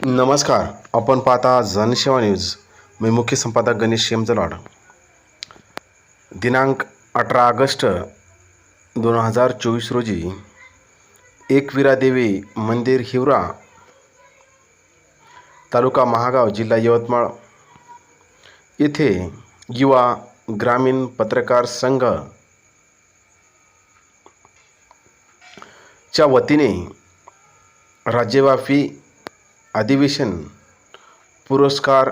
नमस्कार. आपण पाहता जनसेवा न्यूज. मी मुख्य संपादक गणेश शेमजलवाड. दिनांक 18 ऑगस्ट 2024 रोजी एकविरा देवी मंदिर हिवरा, तालुका महागाव, जिल्हा यवतमाळ येथे युवा ग्रामीण पत्रकार संघ च्या वतीने राज्यव्यापी अधिवेशन पुरस्कार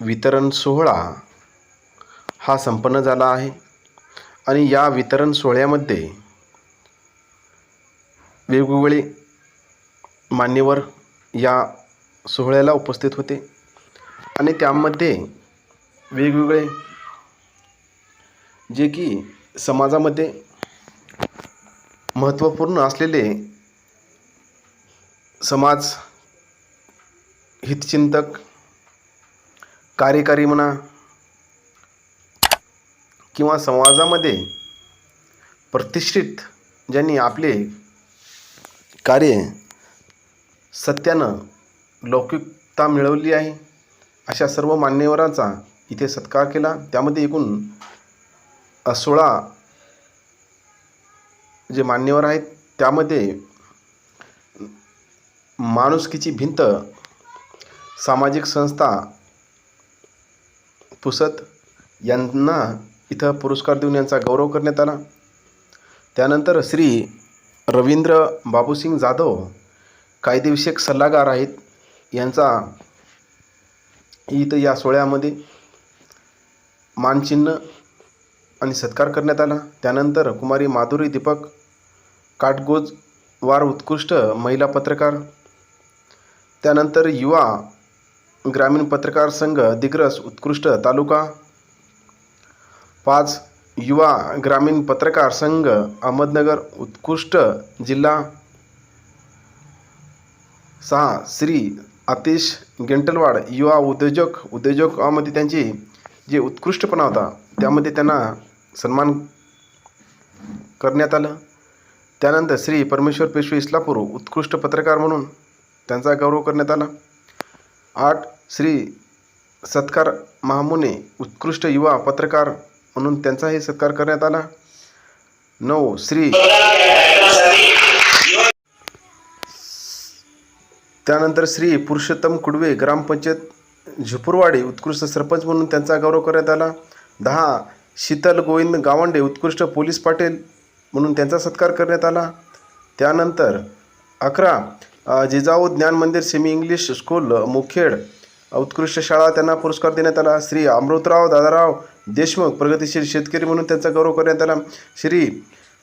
वितरण सोहळा हा संपन्न झाला आहे. आणि या वितरण सोहळ्यामध्ये वेगवेगळे मान्यवर या सोहळ्याला उपस्थित होते आणि त्यामध्ये वेगवेगळे जे की समाजामध्ये महत्त्वपूर्ण असलेले समाज हितचिंतक, कार्यकारी म्हणा किंवा समाजामध्ये प्रतिष्ठित ज्यांनी आपले कार्य सत्यानं लौकिकता मिळवली आहे, अशा सर्व मान्यवरांचा इथे सत्कार केला. त्यामध्ये एकूण 16 जे मान्यवर आहेत, त्यामध्ये माणुसकीची भिंत सामाजिक संस्था पुसद यांना इथं पुरस्कार देऊन यांचा गौरव करण्यात आला. त्यानंतर श्री रवींद्र बाबूसिंग जाधव कायदेविषयक सल्लागार आहेत, यांचा इथं या सोहळ्यामध्ये मानचिन्ह आणि सत्कार करण्यात आला. त्यानंतर कुमारी माधुरी दीपक काटगोजवार उत्कृष्ट महिला पत्रकार, त्यानंतर युवा ग्रामीण पत्रकार संघ दिग्रस उत्कृष्ट तालुका 5, युवा ग्रामीण पत्रकार संघ अहमदनगर उत्कृष्ट जिल्हा 6, श्री आतिश गेंटलवाड युवा उद्योजकामध्ये त्यांची जे उत्कृष्टपणा होता त्यामध्ये त्यांना सन्मान करण्यात आलं. त्यानंतर श्री परमेश्वर पेशवे इस्लापूर उत्कृष्ट पत्रकार म्हणून त्यांचा गौरव करण्यात आला. 8, श्री सत्कार महामुने उत्कृष्ट युवा पत्रकार म्हणून त्यांचाही सत्कार करण्यात आला. 9, त्यानंतर श्री पुरुषोत्तम कुडवे ग्रामपंचायत झुपुरवाडी उत्कृष्ट सरपंच म्हणून त्यांचा गौरव करण्यात आला. 10, शीतल गोविंद गावंडे उत्कृष्ट पोलीस पाटील म्हणून त्यांचा सत्कार करण्यात आला. त्यानंतर 11, जिजाऊ ज्ञान मंदिर सेमी इंग्लिश स्कूल मुखेड उत्कृष्ट शाळा, त्यांना पुरस्कार देण्यात आला. श्री अमृतराव दादाराव देशमुख प्रगतिशील शेतकरी म्हणून त्यांचा गौरव करण्यात आला. श्री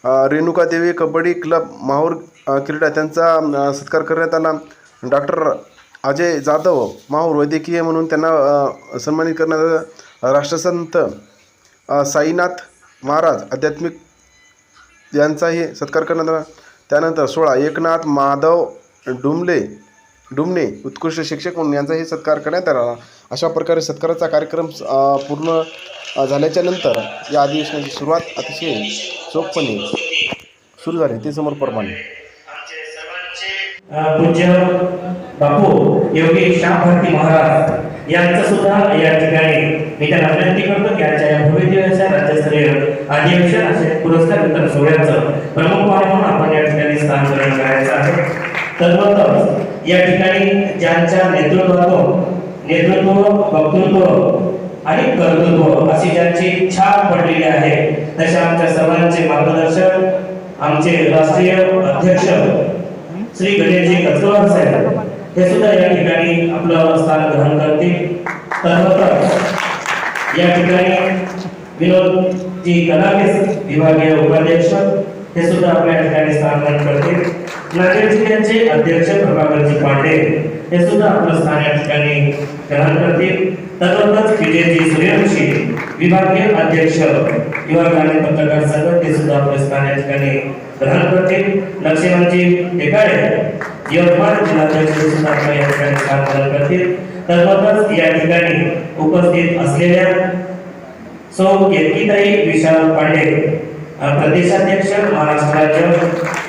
रेणुका देवी कबड्डी क्लब माहूर क्रीडा, त्यांचा सत्कार करण्यात आला. डॉक्टर अजय जाधव माहूर वैद्यकीय म्हणून त्यांना सन्मानित करण्यात आलं. राष्ट्रसंत साईनाथ महाराज आध्यात्मिक यांचाही सत्कार करण्यात आला. त्यानंतर 16, एकनाथ माधव डुमणे उत्कृष्ट शिक्षक म्हणून यांचाही सत्कार करण्यात आला. अशा प्रकारे सत्काराचा कार्यक्रम पूर्ण झाल्याच्या नंतर या अधिवेशनाची सुरुवात अतिशय चोखपणे सुरू झाली. ते समोरप्रमाणे पूज्य बापू योगी श्याम भारती महाराज यांचं सुद्धा या ठिकाणी मी त्यांना विनंती करतो की आजच्या या भव्य राज्यस्तरीय अधिवेशन असे पुरस्कार वितरण सोहळ्याचं प्रमुख पाहुणे म्हणून आपण या ठिकाणी स्थान ग्रहण करायचं आहे. तद्वतच या ठिकाणी ज्यांच्या नेतृत्व वक्तृत्व आणि कर्तृत्व अशी ज्यांची छाप पडलेली आहे, तशा आमच्या सर्वांचे मार्गदर्शक आमचे राष्ट्रीय अध्यक्ष श्री गणेशजी कचकवार साहेब हे सुद्धा या ठिकाणी आपलं स्थान ग्रहण करतील. तद्वतच या ठिकाणी विनोदजी कलाके विभागीय उपाध्यक्ष हे सुद्धा आपल्या ठिकाणी स्थान ग्रहण करतील. नांदेड जिल्ह्याचे अध्यक्ष प्रभाकरजी पांडे हे सुद्धा आपलं स्थान या ठिकाणी ग्रहण करतील. तद्वतच विजयजी सूर्यवंशी विभागीय अध्यक्ष युवा ग्रामीण पत्रकार संघ ते सुद्धा आपलं स्थान या ठिकाणी ग्रहण करतील. लक्ष्मणजी टेकाळे यवतमाळ जिल्हाध्यक्ष सुद्धा आपलं या ठिकाणी स्थान ग्रहण करतील. तद्वतच या ठिकाणी उपस्थित असलेल्या सौ केतकीताई विशाल पांडे प्रदेशाध्यक्ष महाराष्ट्र राज्य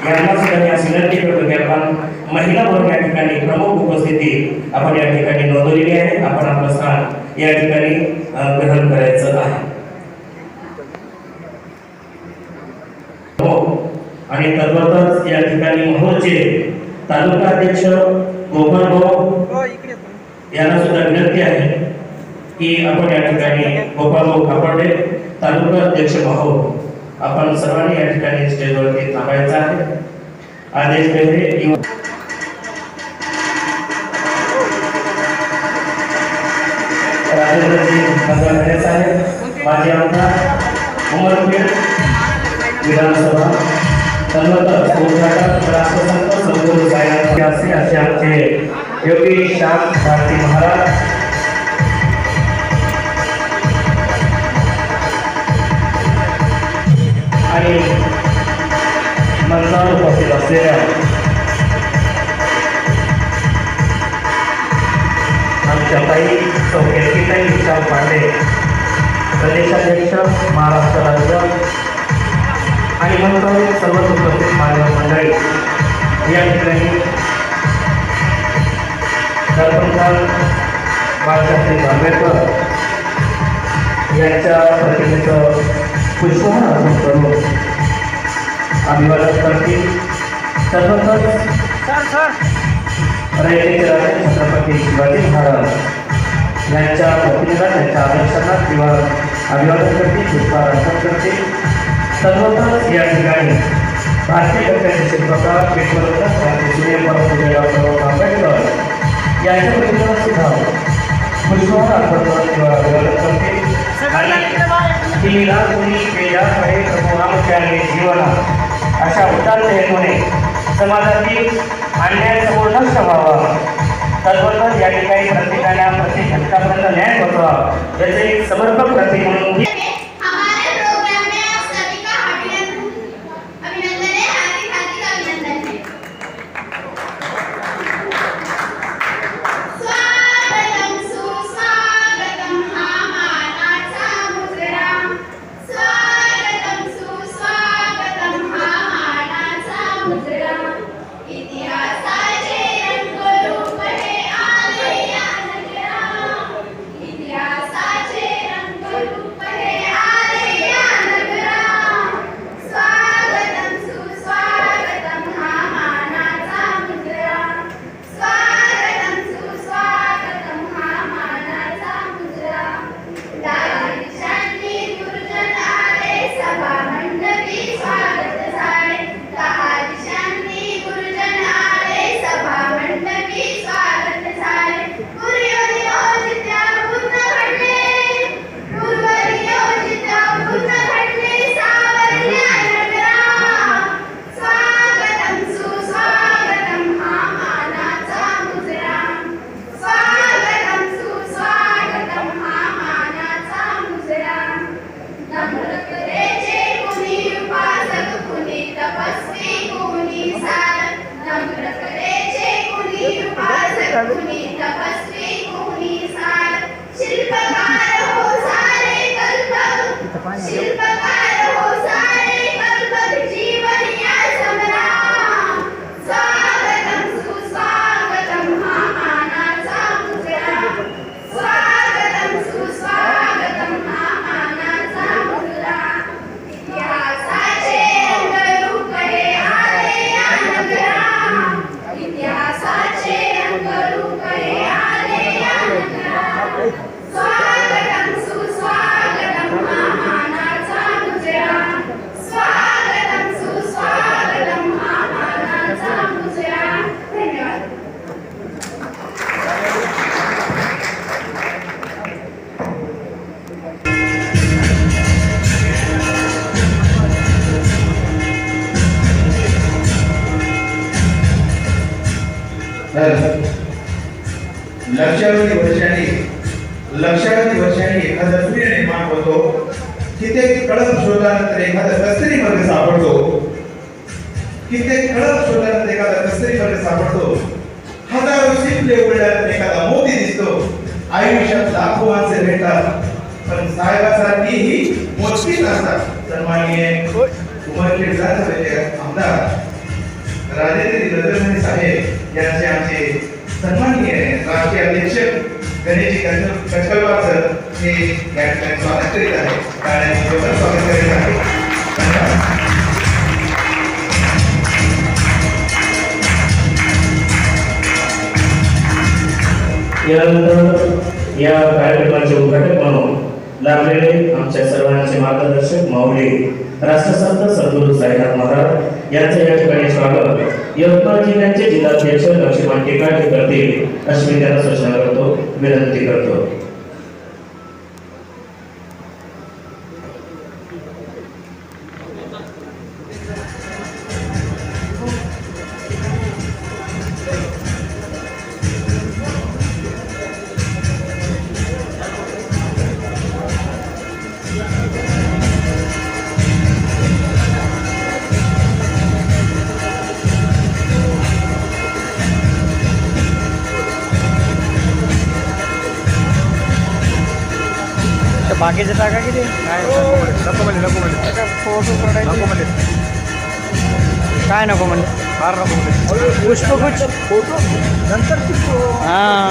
यांना सुद्धा मी अशी विनंती करतो की आपण महिला वर्ग या ठिकाणी प्रमुख उपस्थिती आपण या ठिकाणी नोंदवलेली आहे. आपण आपलं स्थान या ठिकाणी ग्रहण करायचं आहे. आणि तद्वतच या ठिकाणी मोहोळचे तालुका अध्यक्ष गोपाल भाऊ यांना सुद्धा विनंती आहे की आपण या ठिकाणी गोपाल भाऊ खापर्डे तालुका अध्यक्ष मोहोळ आपण सर्वांनी या ठिकाणी स्टेजवरती थांबायचं आहे. आदेश देते राजेंद्रजी गंगाधरे साहेब माजी आमदार उमरखेड विधानसभा तन्वतच उद्घाटक राष्ट्रसंत सद्गुरू साईनाथ असे आमचे योगी श्याम भारती महाराज आणि मंचावर उपस्थित असलेल्या आमच्या ताई चौकेताई विशाल पांडे प्रदेशाध्यक्ष महाराष्ट्र राज्य आणि मंचावर सर्वच उपस्थित मान्यवर मंडळी या ठिकाणी सरपंच बाळासाहेब आंबेडकर यांच्या प्रतिमेचं पुष्पहार अर्पण करून अभिवादन करतील. तसंच रयतेचे राजे छत्रपती शिवाजी महाराज यांच्या प्रतिमेला त्यांच्या आदर्शांना अभिवादन करतील, पुष्पहार अर्पण करतील. तसंच या ठिकाणी भारतीय घटनेचे शिल्पकार विश्वरत्न क्रांतीसूर्य परमपूज्य डॉक्टर आंबेडकर यांच्या प्रतिमेला सुद्धा पुष्पहार अर्पण करून अभिवादन करतील. तिला कोणी वेदाकडे प्रभू आमच्याने जीवना अशा उदात्त हेतूने समाजातील अन्याय समोर नष्ट व्हावा. तद्वतच या ठिकाणी प्रत्येकाला प्रत्येक घटकापर्यंत न्याय होता याचे एक समर्पक प्रतीक म्हणून लक्षावधी वर्षांनी एखादा सूर्य निर्माण होतो, कित्येक कळप शोधल्यानंतर एखादा कस्तरी वर्ग सापडतो, कित्येक कळप शोधल्यानंतर एखादा कस्तरी वर्ग सापडतो, हजारो शिंपले उघडल्यानंतर एखादा मोती दिसतो. आयुष्यात लाखो माणसे भेटतात, पण साहेबासारखी ही मोजकीच असतात. सन्माननीय उमरखेड विधानसभेचे आमदार राजेंद्र नजरमणी साहेब यांचे आमचे सन्माननीय राष्ट्रीय अध्यक्ष गणेशजी कचकलवार सर हे या ठिकाणी स्वागत करीत आहे. टाळ्यांनी जोरदार स्वागत करीत आहे. धन्यवाद. यानंतर या कार्यक्रमाचे उद्घाटक म्हणून लाभलेले आमच्या सर्वांचे मार्गदर्शक माऊली राष्ट्रसंत सद्गुरू साईनाथ महाराज यांचं या ठिकाणी स्वागत यवतमाळ जिल्ह्याचे जिल्हाध्यक्ष लक्ष्मण टेकाळे करतील अशी मी त्यांना सूचना करतो, विनंती करतो. बाकीचे टाका किती काय नको म्हणले फोटो काढायचे काय नको म्हणले फार नको म्हणले पुष्पगुच्छ फोटो नंतर हां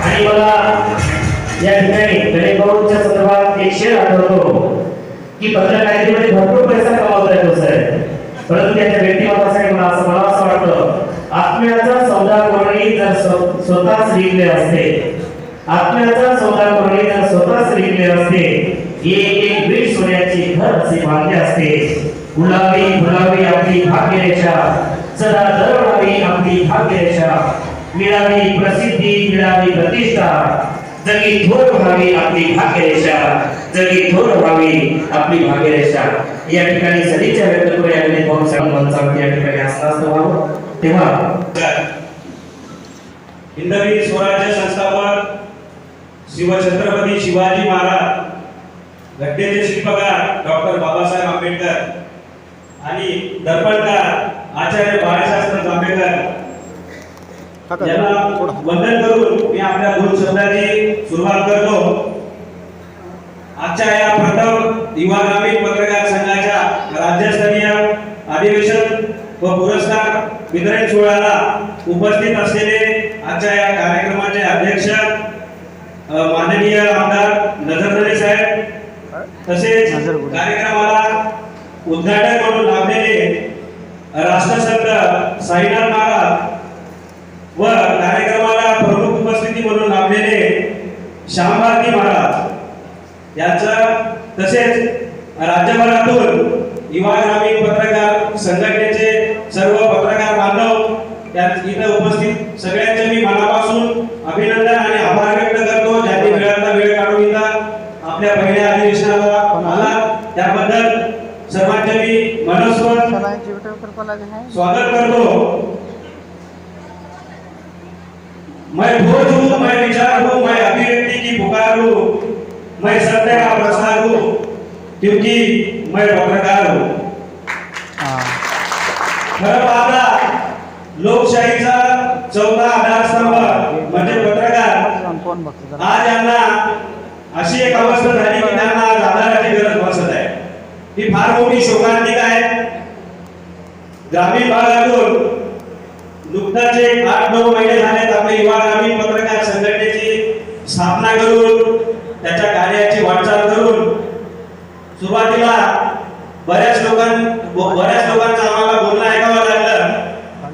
आणि मला या ठिकाणी गणेशभाऊंच्या संदर्भात एक शेर आठवतो की पत्रकारितेमध्ये भरपूर पैसा कमावता येतो साहेब, परंतु त्याच्या व्यक्तिमत्वासाठी मला असं वाटतं आत्म्याचा सौदा कोणी जर स्वतःच लिहिले असते, आत्म्याचा सौदा कोणी जर स्वतःच लिहिले असते, एक एक बीट सोन्याची घर असे बांधले असते. गुलाबी गुलाबी आपली भाग्यरेषा, सदा दरवळावी आपली भाग्यरेषा, मिळावी प्रसिद्धी मिळावी प्रतिष्ठा, जगी थोर व्हावी आपली भाग्यरेषा, जगी थोर व्हावी आपली भाग्यरेषा. या ठिकाणी सदिच्छा व्यक्त करूया गणेशभाऊ साहेबांचा या ठिकाणी असं व्हावं. तेव्हा हिंदवी स्वराज्य संस्थापक शिवछत्रपती शिवाजी महाराज, घटनेचे शिल्पकार डॉक्टर बाबासाहेब आंबेडकर आणि दर्पणकार आचार्य बाळासाहेब आंबेडकर यांना वंदन करून मी आपल्या दोन शब्दाची सुरुवात करतो. आजच्या या प्रथम युवा ग्रामीण पत्रकार संघाच्या राज्यस्तरीय अधिवेशन व पुरस्कार वितरण सोहळ्याला उपस्थित असलेले आजच्या या कार्यक्रमाचे अध्यक्ष माननीय आमदार नजरमणी साहेब, तसेच कार्यक्रमाला उद्घाटक म्हणून लाभलेले राष्ट्रसंत साईनाथ महाराज व कार्यक्रमाला प्रमुख उपस्थिती म्हणून लाभलेले श्यामभारती महाराज यांचं, तसेच राज्यभरातून युवा ग्रामीण पत्रकार संघटनेचे सर्व पत्रकार बांधव इथं उपस्थित सगळ्यांचे मी मनापासून अभिनंदन आणि आभार व्यक्त करतो. ज्यांनी वेळ काढून इथं आपल्या पहिल्या अधिवेशनाला आला त्याबद्दल सर्वांचे मी मनस्वत स्वागत करतो. मैं भोज हूँ, मैं विचार हूँ, मैं अभिव्यक्ति की पुकार हूँ, मैं सत्य का प्रसार हूँ, क्योंकि मैं पत्रकार हूँ. खरं पाहता लोकशाहीचा चौथा आधारस्तंभ म्हणजे पत्रकार. आज यांना अशी एक अवस्था झाली की त्यांना आज आधाराची गरज भासत आहे. ही फार मोठी शोकांतिका आहे. ग्रामीण भागातून नुकताच 8-9 महिने झालेत आपल्या युवा ग्रामीण पत्रकार संघटनेची स्थापना करून त्याच्या कार्याची वाटचाल करून सुरुवातीला बऱ्याच लोकांचं आम्हाला बोलणं ऐकावं लागलं.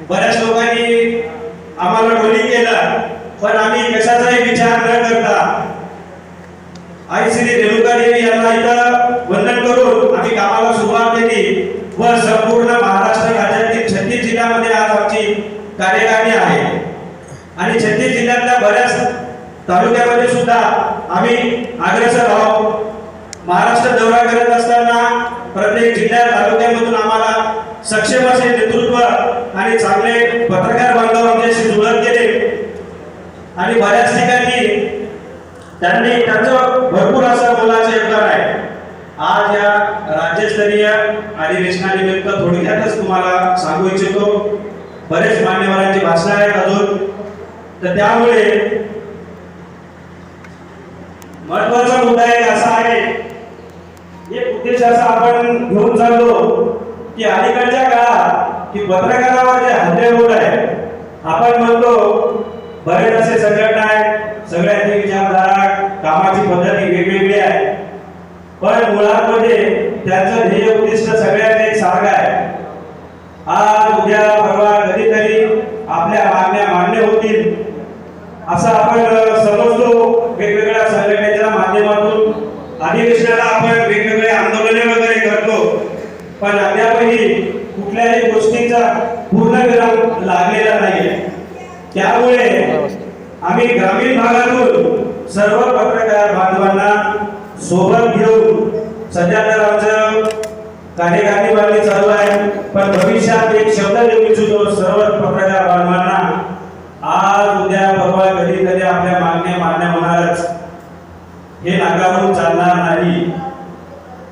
बऱ्याच लोकांनी आम्हाला आम्हाला ट्रोलिंग केलं, पण आम्ही कशाचाही विचार न करता आई श्री रेणुका देवी यांना इथं वंदन करून आम्ही कामाला सुरुवात केली व संपूर्ण महाराष्ट्र राज्यातील 36 जिल्ह्यामध्ये आज आमची कार्यकारिणी आहे आणि 36 जिल्ह्यातल्या बऱ्याच तालुक्यामध्ये सुद्धा आम्ही अग्रेसर आहोत. महाराष्ट्र दौरा करत असताना प्रत्येक जिल्ह्यात तालुक्यामधून आम्हाला सक्षम असे नेतृत्व आणि चांगले पत्रकार बांधव आमच्याशी जुळत गेले आणि बऱ्याच ठिकाणी त्यांनी त्यांचं भरपूर असं मोलाचं योगदान आहे. आज या राज्यस्तरीय अधिवेशनानिमित्त थोडक्यातच तुम्हाला सांगू इच्छितो. बरेच मान्यवरांची भाषणं आहेत अजून, तर त्यामुळे महत्वाचा मुद्दा एक असा आहे, एक उद्देश असा आपण घेऊन चाललो की अलीकडच्या काळात की पत्रकारावर जे हल्ले होत आहे, आपण म्हणतो बरेच असे संघटना आहेत, सगळ्यांची विचारधारा कामाची पद्धती वेगवेगळी आहे, पण मुळात मध्ये त्यांचं ध्येय उद्दिष्ट सगळ्यांचं एक सारखं आहे. आज उद्या परवा कधीतरी आपल्या मागण्या मान्य होतील असं आपण समजतो. वेगवेगळ्या संघटनेच्या माध्यमातून अधिवेशनाला आपण वेगवेगळे आंदोलने वगैरे करतो, पण अद्यापही कुठल्याही गोष्टीचा पूर्णविराम लागलेला नाहीये. त्यामुळे आम्ही ग्रामीण भागातून सर्व पत्रकार बांधवांना सोबत घेऊन सध्या तर आमचं कार्यकारिणी बांधणी चालू आहे, पण भविष्यात एक शब्द देऊ इच्छितो सर्व पत्रकार बांधवांना, आज उद्या परवा कधीतरी आपल्या मागण्या मान्य होणारच, हे नाकारून चालणार नाही.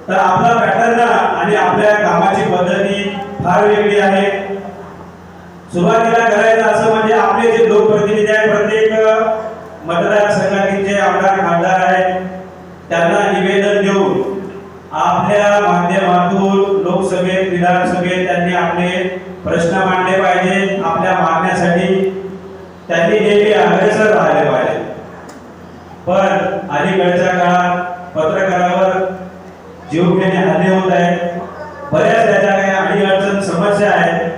तर आपला पॅटर्न आणि आपल्या कामाची पद्धती फार वेगळी आहे. सुरुवातीला करायचं असं म्हणजे आपले जे लोकप्रतिनिधी आहेत, प्रत्येक मतदारसंघातील जे आमदार खासदार आहेत, त्यांना निवेदन देऊन आपल्या माध्यमातून लोकसभेत विधानसभेत त्यांनी आपले प्रश्न मांडले पाहिजे. आपल्या मागण्यासाठी त्यांनी नेहमी अग्रेसर राहिले पाहिजे. पण अलीकडच्या काळात पत्रकारावर जीवघेणे हल्ले होत आहेत. बऱ्याच त्याच्या काही अडीअडचण समस्या आहेत.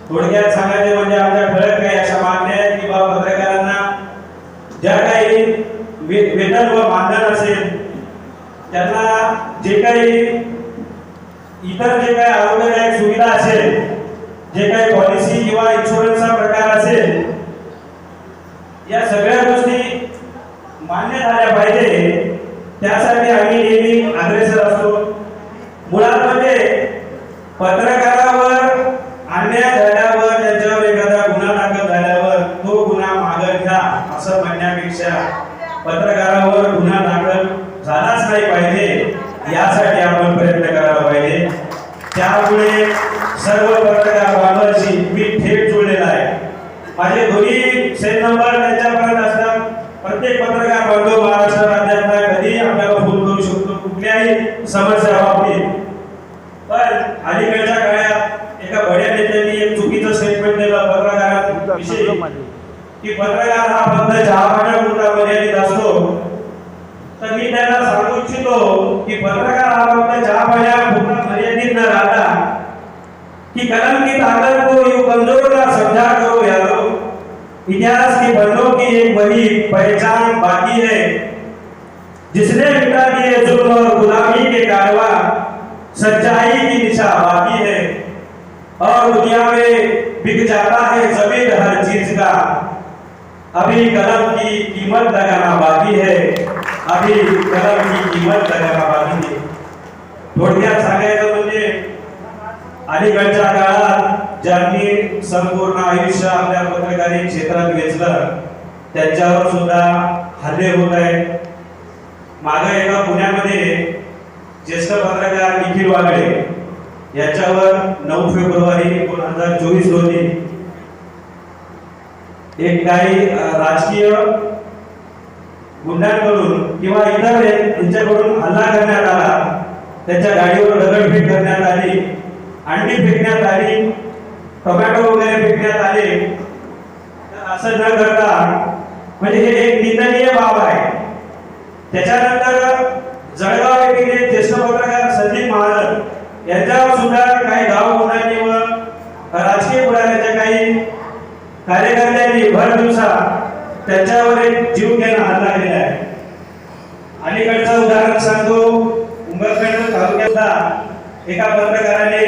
थोडक्यात सांगायचे म्हणजे आमच्या ठळक काही अशा मागण्या आहेत की बाबा पत्रकारांना ज्या काही वेतन व मानधन असेल, त्यांना जे काही इतर जे काही आरोग्यदायक सुविधा असेल, जे काही पॉलिसी किंवा इन्शुरन्सचा प्रकार असेल, या सगळ्या गोष्टी मान्य झाल्या पाहिजे. त्यासाठी आम्ही नेहमी अग्रेसर असतो. मुळात म्हणजे पत्रकारावर अन्याय झाल्यावर, त्यांच्यावर एखादा गुन्हा दाखल झाल्यावर तो गुन्हा मागे घ्या असं म्हणण्यापेक्षा पत्रकारावर गुन्हा दाखल झालाच नाही पाहिजे यासाठी आपण प्रयत्न करायला पाहिजे. त्यामुळे सर्व पत्रकार बांधवांशी मी थेट जोडलेला आहे. माझे दोन्ही सेल नंबर त्यांच्यापर्यंत असतात. प्रत्येक पत्रकार बांधव महाराष्ट्र राज्यातला कधी आपल्याला फोन करू शकतो कुठल्याही समस्या बाबतीत. पण अलीकडच्या काळात एका बड्या नेत्यांनी एक चुकीचं स्टेटमेंट दिलं पत्रकारांविषयी की पत्रकार हा फक्त चहा पाण्यापुरता मर्यादित असतो. तर मी त्यांना सांगू इच्छितो की पत्रकार हा फक्त चहा पाण्यापुरता मर्यादित न राहता कि कलम की ताकत को यूं कमजोर ना समझा करो यारो, इतिहास की पन्नों की एक बड़ी पहचान बाकी है, जिसने मिटा दिए जुल्म और गुलामी के कारवा, सच्चाई की निशा बाकी है, और दुनिया में बिक जाता है जमीन हर चीज का, अभी कलम की कीमत लगाना बाकी है, अभी कलम की कीमत लगाना बाकी है. थोडक्यात सांगायचं म्हणजे अलीकडच्या काळात ज्यांनी संपूर्ण आयुष्य आपल्या पत्रकारी क्षेत्रात घेतलं त्यांच्यावर सुद्धा हल्ले होत आहेत. मागे एका पुण्यामध्ये ज्येष्ठ पत्रकार निखिल वागळे याच्यावर 9 फेब्रुवारी 2024 रोजी एक काही राजकीय गुंडांकडून किंवा इतर यांच्याकडून हल्ला करण्यात आला. त्यांच्या गाडीवर दगडफेक करण्यात आली, अंडी फेकण्यात आली, टोमॅटो वगैरे फेकण्यात आले. तर असं न करता म्हणजे हे एक निंदनीय बाब आहे. त्याच्यानंतर जळगाव येथील ज्येष्ठ पत्रकार संदीप महाजन यांच्यावर सुद्धा काही गाव गुन्ह्यांनी व राजकीय पुढाऱ्याच्या काही कार्यकर्त्यांनी भर दिवसा त्यांच्यावर एक जीव घेणं हल्ला केला आहे. अलीकडचं उदाहरण सांगतो. उंबरपेठ तालुक्यातला एका पत्रकाराने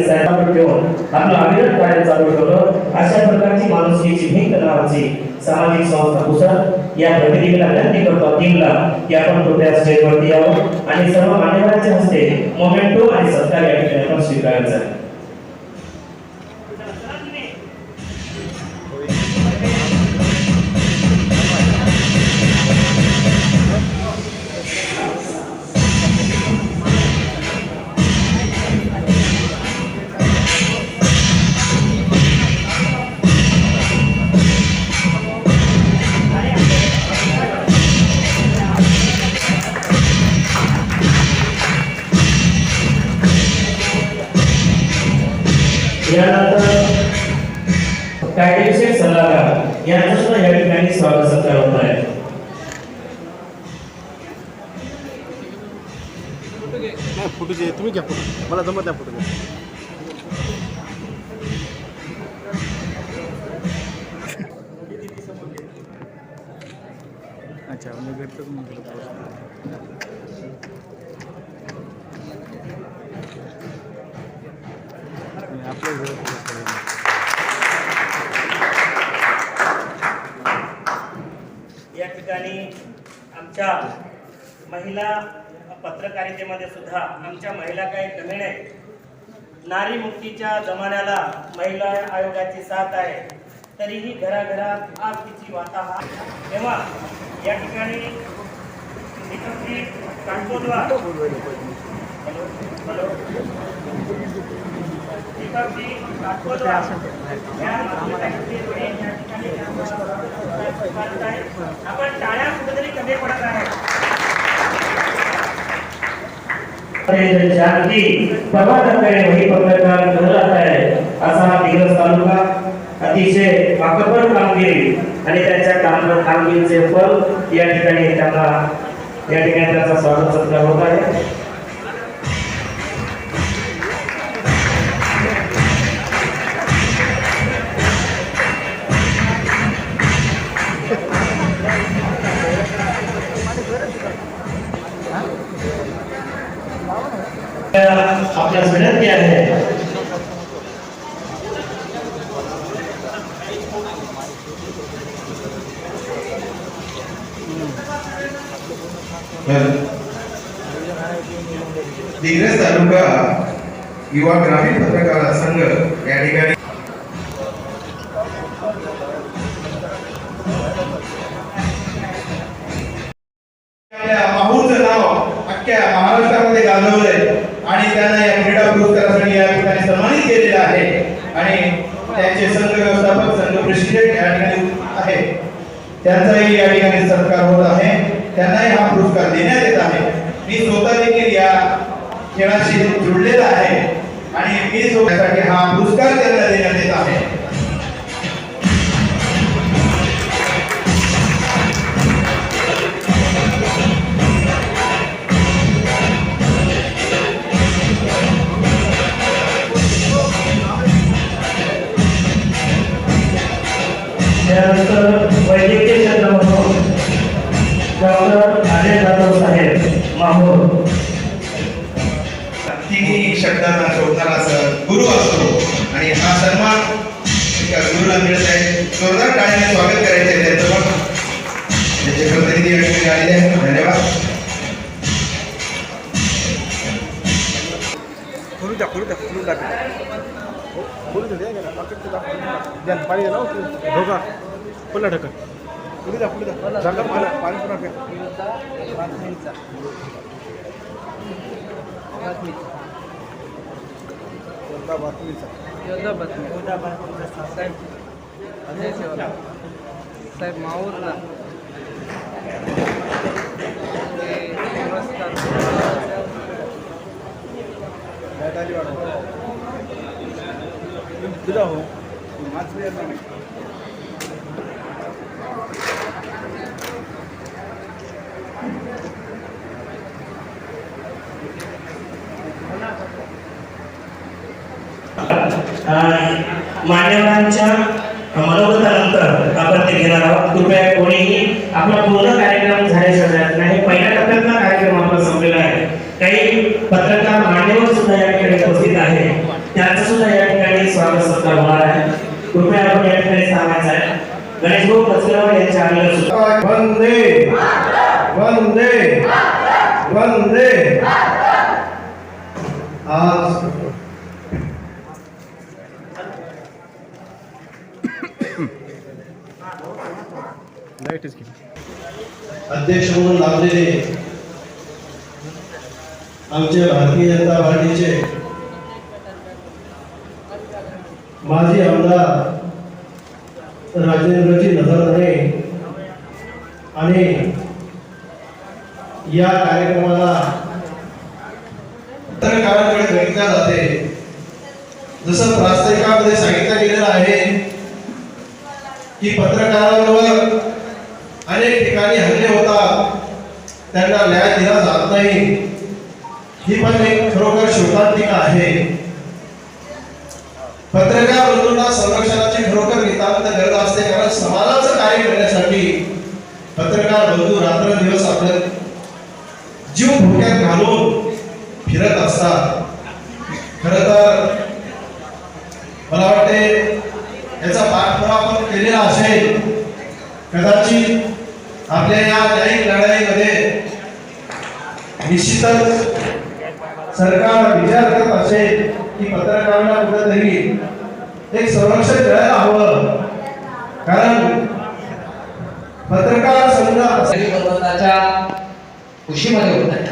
साहेबांवर ठेवून आपलं अविरत कार्य चालू ठेवलं. अशा प्रकारची माणुसकीची भिंत नावाची सामाजिक संस्था पुसद या प्रतिनिधीला विनंती करतो टीमला की आपण कृपया स्टेजवरती यावं आणि सर्व मान्यवरांच्या हस्ते मोमेंटो आणि सत्कार या ठिकाणी आपण स्वीकारायचा आहे. यानंतर कायदेशीर सल्लागार यांचं सुद्धा या ठिकाणी स्वागत सत्कार होत आहे. फोटो घे, तुम्ही घ्या फोटो, मला जमत नाही फोटो घ्या. अच्छा मी भेटतोच या ठिकाणी आमच्या महिला पत्रकारितेमध्ये सुद्धा आमच्या महिला काही कमी नाही. नारी मुक्तीच्या जमान्याला महिला आयोगाची साथ आहे, तरीही घराघरात आगीची वाताहा. तेव्हा या ठिकाणी काठगोद्वार आपण टाळ्या कुठेतरी कमी पडत आहे. वही पत्रकार कहलाता है असा दिग्रस तालुका अतिशय वाकबळ कामगिरी आणि त्यांच्या कामगिरीचे फल या ठिकाणी त्याचा स्वागत सत्कार होत आहे. आपल्यास विनंती आहे दिग्रस तालुका युवा ग्रामीण पत्रकार संघ या ठिकाणी माहूरचं नाव अख्ख्या महाराष्ट्रामध्ये गाजवलंय आणि त्यांना या क्रीडा पुरस्कारासाठी या ठिकाणी सन्मानित केलेलं आहे. आणि त्यांचे संघ व्यवस्थापक संघ प्रेसिडेंट या ठिकाणी आहे, त्यांचाही या ठिकाणी सत्कार होत आहे. त्यांनाही हा पुरस्कार देण्यात येत आहे. मी स्वतः देखील या खेळाशी जुळलेला आहे आणि मी स्वतःसाठी हा पुरस्कार त्यांना देण्यात येत आहे. त्यानंतर वैद्यकीय क्षेत्रामधून डॉक्टर अजय जाधव साहेब माहूर. तिन्ही शब्दांना शोधणारा असं गुरु असतो आणि हा सन्मान एका गुरुला मिळत आहे. जोरदार टाळ्याने स्वागत करायचे आहे त्यांचं पण. त्याचे प्रतिनिधी या ठिकाणी आलेले आहेत. धन्यवाद. पाणी ढोका पुन्हा ढकल पुढे जा पाणी पुन्हा फेक. साहेब माहूरला तुझा हो माणसं येणार नाही. मान्यवरांच्या मनोगतानंतर आपण ते घेणार आहोत. कृपया कोणीही आपला पूर्ण कार्यक्रम झाल्याशिवाय नाही. पहिल्या टप्प्यातला कार्यक्रम आपला संपलेला आहे. काही पत्रकार मान्यवर सुद्धा या ठिकाणी उपस्थित आहेत. त्यांचं सुद्धा या ठिकाणी स्वागत सत्कार होणार आहे. कृपया आपण या ठिकाणी थांबायचं आहे. गणेश भाऊ कचरेवाड यांच्या आलेल्या सुद्धा वंदे वंदे वंदे. आज अध्यक्ष म्हणून लाभलेले आमचे भारतीय जनता पार्टीचे माजी आमदार राजेंद्रजी नजरधरे आणि या कार्यक्रमाला पत्रकारांकडे बघितल्या जाते. जसं प्रास्ताविकामध्ये सांगितलं गेलेलं आहे की पत्रकारांवर अनेक ठिकाणी हल्ले होतात, त्यांना न्याय दिला जात नाही. ही पण एक खरोखर शोकांतिका आहे. पत्रकार बंधूंना संरक्षणाची खरोखर नितांत गरज असते, कारण समाजाचं कार्य करण्यासाठी पत्रकार बंधू रात्रंदिवस आपलं जीव धोक्यात घालून फिरत असतात. खरं तर मला वाटते याचा पाठपुरावा आपण केलेला असेल. कदाचित आपल्या या न्यायिक लढाईमध्ये निश्चितच सरकार विचार करत असेल की पत्रकारांना कुठेतरी एक संरक्षण मिळायला हवं, कारण पत्रकार संघ पर्वताच्या कुशीमध्ये होत आहे.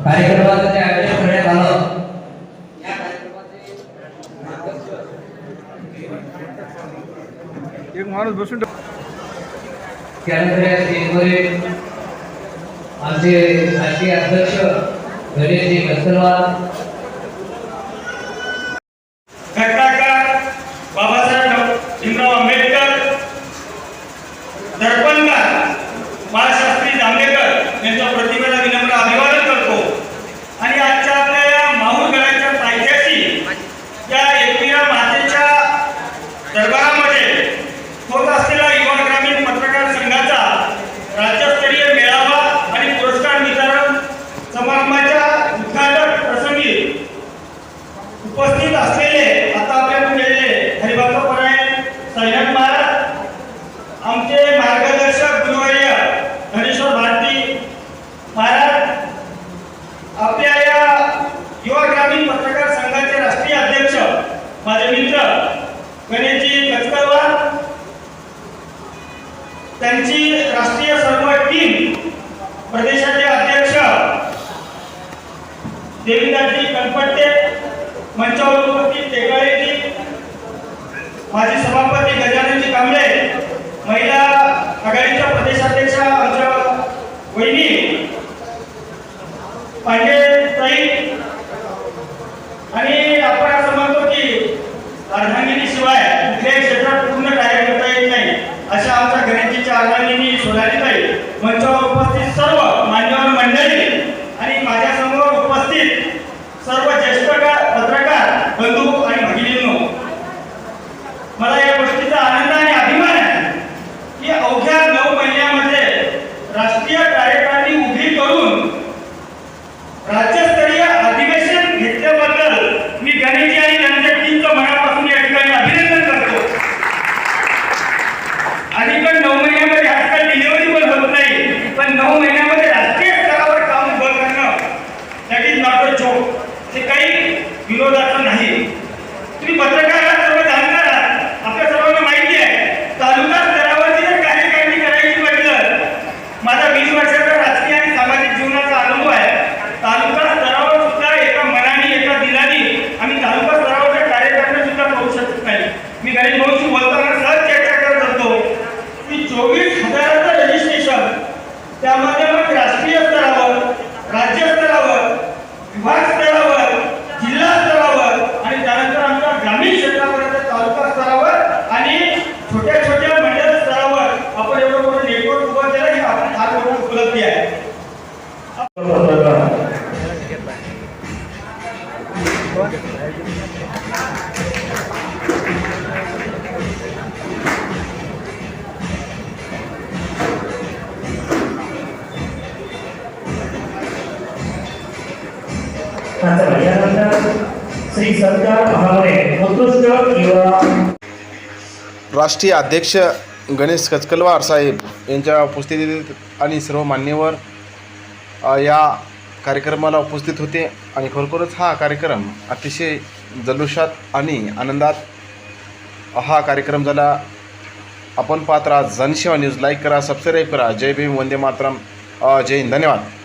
कार्यक्रमाचं जे आयोजन करण्यात आलं, या कार्यक्रमाचे एक माणूस बसून त्यानंतर या स्टेजवरील आमचे राष्ट्रीय अध्यक्ष गणेशजी कचरवाल, घटनाकार बाबासाहेब भीमराव आंबेडकर, दर्पणकार बाळशास्त्री जांभेकर यांच्या प्रतिमेला विनम्र अभिवादन करतो. आणि आजच्या आपल्या या माहूरगडाच्या पायथ्याशी या एकविरा मातेच्या दरबारामध्ये होत असलेला युवा ग्रामीण पत्रकार संघाचा राज्यस्तरीय मेळावा आणि पुरस्कार वितरण समारंभाच्या उद्घाटन प्रसंगी उपस्थित असलेले आता आपल्याकडे गेलेले हरिभक्त परायण सैनिक महाराज, आमचे मार्गदर्शक गुरुवर्य धनेश्वर भारती महाराज, आपल्या या युवा ग्रामीण पत्रकार संघाचे राष्ट्रीय अध्यक्ष माझे मित्र गणेशजी कचकरवाल, त्यांची राष्ट्रीय सर्व टीम, प्रदेशाचे अध्यक्ष देवीदासजी कनपट्टे, मंचावर उपस्थित टेकाळेजी, माजी सभापती गजाननजी कांबळे, महिला आघाडीच्या प्रदेशाध्यक्ष आमच्या वहिनी पांडेताई, आणि आपण असं म्हणतो की अर्धांगिनीशिवाय कुठल्याही क्षेत्रात पूर्ण कार्य करता येत नाही, अशा आमच्या गणेशजीच्या अर्धांगिनी सोनालीताई, मंचावर उपस्थित सर्व मान्यवर मंडळी आणि माझ्यासमोर उपस्थित सर्व ज्येष्ठ पत्रकार बंधू आणि भगिनींनो, मला या गोष्टीचा आनंद आणि अभिमान आहे की अवघ्या 9 महिन्यामध्ये राष्ट्रीय कार्यकारिणी उभी करून राज्यस्तरीय अधिवेशन घेतल्याबद्दल मी गणेशजी आणि त्यांच्या टीमचं मनापासून या ठिकाणी अभिनंदन करतो. अलीकडे 9 महिन्यामध्ये आजकाल डिलिव्हरी पण होत नाही, पण 9 महिन्यामध्ये राष्ट्रीय स्तरावर काम उभं करणं that is not a joke. ते काही विरोधाचं नाही. तुम्ही पत्रकार आहात, सर्व जाणकार आहात, आपल्या सर्वांना माहिती आहे तालुका स्तरावरची जर कार्यकारिणी करायची म्हटलं, माझा 20 वर्षाचा राजकीय आणि सामाजिक जीवनाचा अनुभव आहे. तालुका स्तरावर सुद्धा एका मनाने एका दिलाने आम्ही तालुका स्तरावरच्या कार्यकारिणी सुद्धा करू शकत नाही. मी गणेश भाऊशी बोलताना सहज चर्चा करत होतो की 24,000चं रजिस्ट्रेशन, त्यामध्ये मग राष्ट्रीय स्तरावर, राज्य स्तरावर, विभाग स्तरावर, जिल्हा स्तरावर आणि त्यानंतर आमच्या ग्रामीण यानंतर श्री सत्कार महावरे उत्कृष्ट युवा राष्ट्रीय अध्यक्ष गणेश कचकलवार साहेब यांच्या उपस्थितीत आणि सर्व मान्यवर या कार्यक्रमाला उपस्थित होते आणि खरोखरच हा कार्यक्रम अतिशय जल्लोषात आणि आनंदात हा कार्यक्रम झाला. आपण पाहत राहा जनसेवा न्यूज. लाईक करा, सबस्क्राईब करा. जय भीम, वंदे मातरम, जय हिंद, धन्यवाद.